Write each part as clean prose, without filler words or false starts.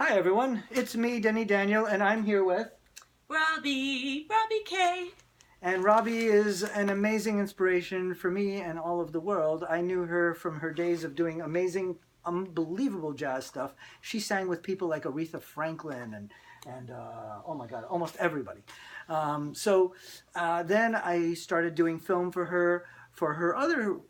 Hi everyone, it's me, Denny Daniel, and I'm here with... Robbie K. And Robbie is an amazing inspiration for me and all of the world. I knew her from her days of doing amazing, unbelievable jazz stuff. She sang with people like Aretha Franklin and oh my God, almost everybody. Then I started doing film for her other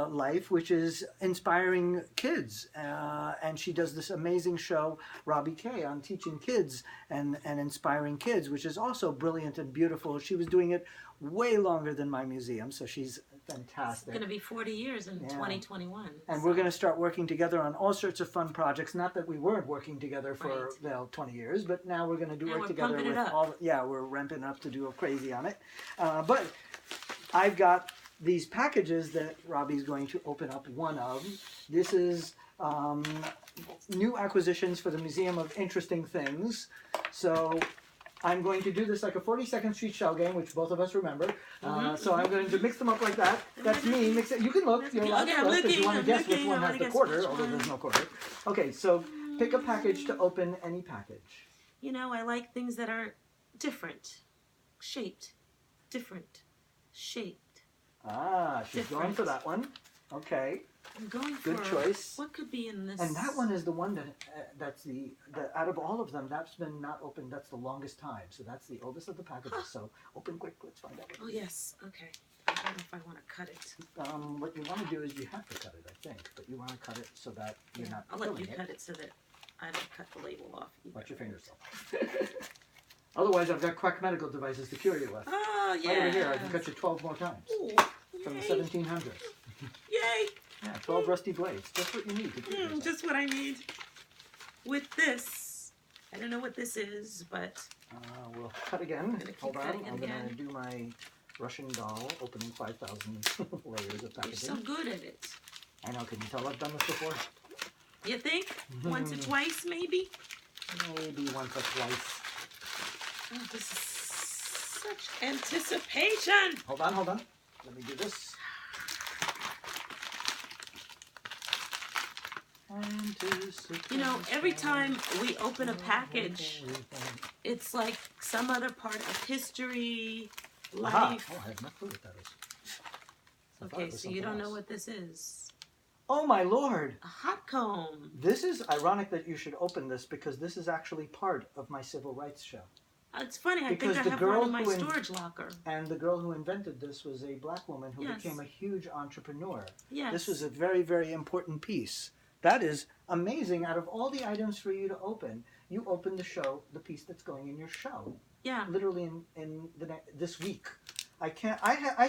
life, which is inspiring kids. And she does this amazing show, Robbie K, on teaching kids and inspiring kids, which is also brilliant and beautiful. She was doing it way longer than my museum, so she's fantastic. It's going to be 40 years in 2021. And we're going to start working together on all sorts of fun projects. Not that we weren't working together for 20 years, but now we're going to do work together with all. Yeah, we're ramping up to do a crazy on it. But I've got these packages that Robbie's going to open up one of. This is new acquisitions for the Museum of Interesting Things. So I'm going to do this like a 42nd Street shell game, which both of us remember. So I'm going to mix them up like that. That's me. Mix it. You can look. You're allowed to look if you want to guess which one has the quarter, although there's no quarter. Okay, so pick a package to open any package. You know, I like things that are different, shaped, different, shaped. Ah, she's going for that one. Okay. I'm going for good choice. What could be in this? And that one is the one that that's the out of all of them, that's been not opened. That's the longest time. So that's the oldest of the packages. So open quick. Let's find out. Oh yes. Okay. I don't know if I want to cut it. What you want to do is you have to cut it, I think, but you want to cut it so that you're not. I'll let you cut it so that I don't cut the label off. Watch your fingers though. Otherwise, I've got quack medical devices to cure you with. Oh yeah. Right over here, I can cut you 12 more times. Ooh, from the 1700s. Yay! Yeah, 12 rusty blades. Just what you need to cure yourself. Just what I need. With this, I don't know what this is, but we'll cut again. Hold on, I'm going to do my Russian doll opening 5,000 layers of packaging. You're so good at it. I know. Can you tell I've done this before? You think? Once or twice, maybe? Maybe once or twice. Oh, this is such anticipation. Hold on. Let me do this. You know, every time we open a package, it's like some other part of history, life. Oh, I have no clue what that is. Okay, so you don't know what this is. Oh my lord! A hot comb. This is ironic that you should open this because this is actually part of my civil rights show. It's funny, I think I have one in my storage locker. And the girl who invented this was a black woman who became a huge entrepreneur. Yes. This was a very, very important piece. That is amazing. Out of all the items for you to open, you open the piece that's going in your show. Yeah. Literally in this week. I thought...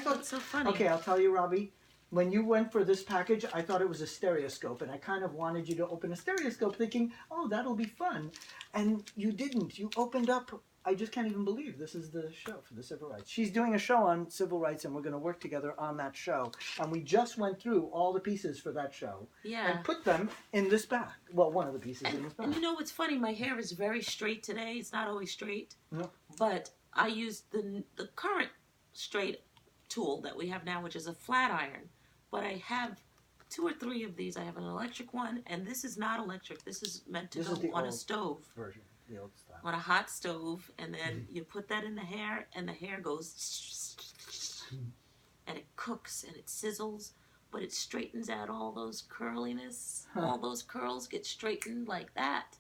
That's so funny. Okay, I'll tell you, Robbie. When you went for this package, I thought it was a stereoscope, and I kind of wanted you to open a stereoscope thinking, oh, that'll be fun. And you didn't. You opened up... I just can't even believe this is the show for the civil rights. She's doing a show on civil rights, and we're going to work together on that show. And we just went through all the pieces for that show and put them in this bag. Well, one of the pieces in this bag. And you know what's funny? My hair is very straight today. It's not always straight. No. But I use the current straight tool that we have now, which is a flat iron. But I have 2 or 3 of these. I have an electric one, and this is not electric. This is meant to go on a stove. Version. The old style. On a hot stove, and then you put that in the hair, and the hair goes, and it cooks and it sizzles, but it straightens out all those curliness. All those curls get straightened like that.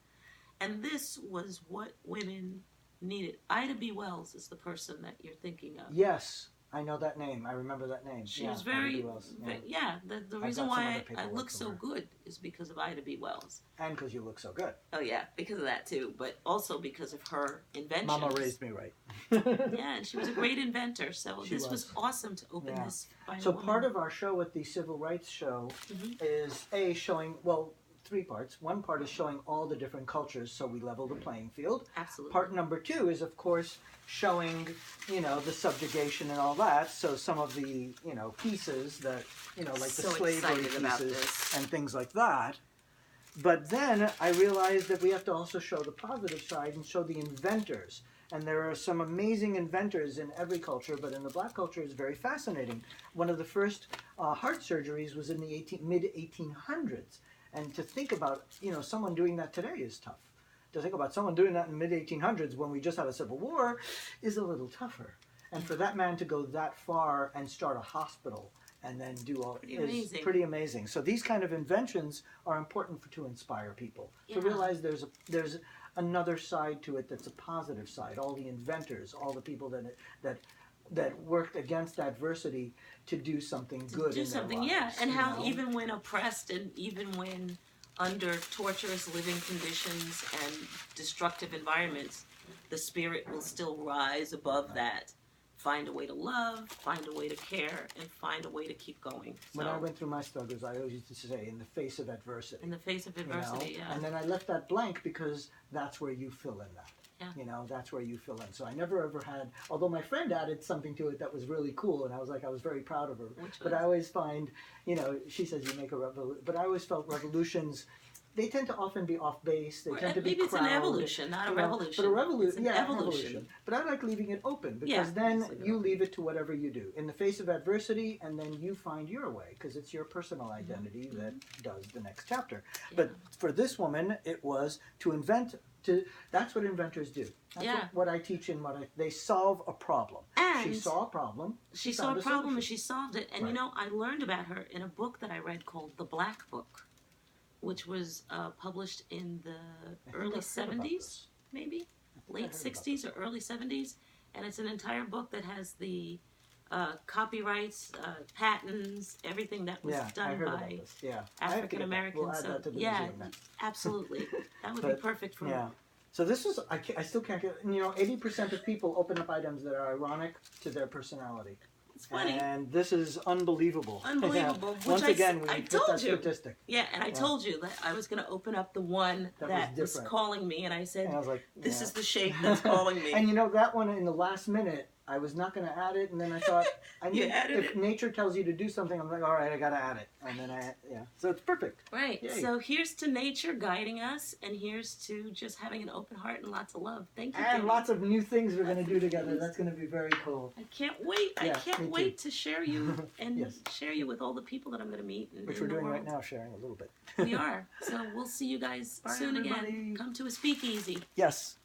And this was what women needed. Ida B. Wells is the person that you're thinking of. Yes. I know that name. I remember that name. She was very, the reason why I look so good is because of Ida B. Wells. And because you look so good. Oh, yeah, because of that, too. But also because of her inventions. Mama raised me right. Yeah, and she was a great inventor. So this was awesome to open this by So part of our show at the Civil Rights Show is, showing, 3 parts. One part is showing all the different cultures, so we level the playing field. Absolutely. Part number 2 is, of course, showing, the subjugation and all that. So some of the, pieces that, like the slavery pieces and things like that. But then I realized that we have to also show the positive side and show the inventors. And there are some amazing inventors in every culture, but in the black culture it's very fascinating. One of the first heart surgeries was in the mid-1800s. And to think about, someone doing that today is tough. to think about someone doing that in the mid 1800s when we just had a civil war is a little tougher. And for that man to go that far and start a hospital and then do all is pretty amazing. So these kind of inventions are important to inspire people to realize there's another side to it that's a positive side. All the inventors, all the people that worked against adversity to do something good in their lives, and how even when oppressed and even when under torturous living conditions and destructive environments, the spirit will still rise above that. Find a way to love, find a way to care, and find a way to keep going. When I went through my struggles, I always used to say, in the face of adversity. In the face of adversity, yeah. And then I left that blank because that's where you fill in that. Yeah. That's where you fill in. So I never ever had, although my friend added something to it that was really cool, and I was very proud of her. But I always find, she says you make a revolution, but I always felt revolutions, they tend to often be off base. They tend to be maybe it's crowd, an evolution, not a revolution. But a revolution, evolution. But I like leaving it open because then you leave it to whatever you do in the face of adversity, and then you find your way because it's your personal identity that does the next chapter. Yeah. But for this woman, it was to invent. That's what inventors do. That's what I teach in they solve a problem. And she saw a problem. She saw a problem and she solved it. And I learned about her in a book that I read called The Black Book, which was published in the early 70s, maybe? Late 60s or early 70s. And it's an entire book that has the copyrights, patents, everything that was done by African Americans. We'll add that to the museum now. Absolutely. That would be perfect for me. So this is, I still can't get, 80% of people open up items that are ironic to their personality. It's funny. And this is unbelievable. Unbelievable. Once again, we hit that statistic. Yeah, and I told you that I was going to open up the one that was calling me, and I said, and I was like, this is the shape that's calling me. And that one in the last minute, I was not going to add it, and then I thought, if nature tells you to do something, I'm like, all right, I got to add it. And then so it's perfect. Right. Yay. So here's to nature guiding us, and here's to just having an open heart and lots of love. Thank you. And lots of new things we're going to do together. That's going to be very cool. I can't wait. I can't wait to share you and share you with all the people that I'm going to meet. Which we're doing right now, sharing a little bit. We are. So we'll see you guys soon again. Come to a speakeasy. Yes.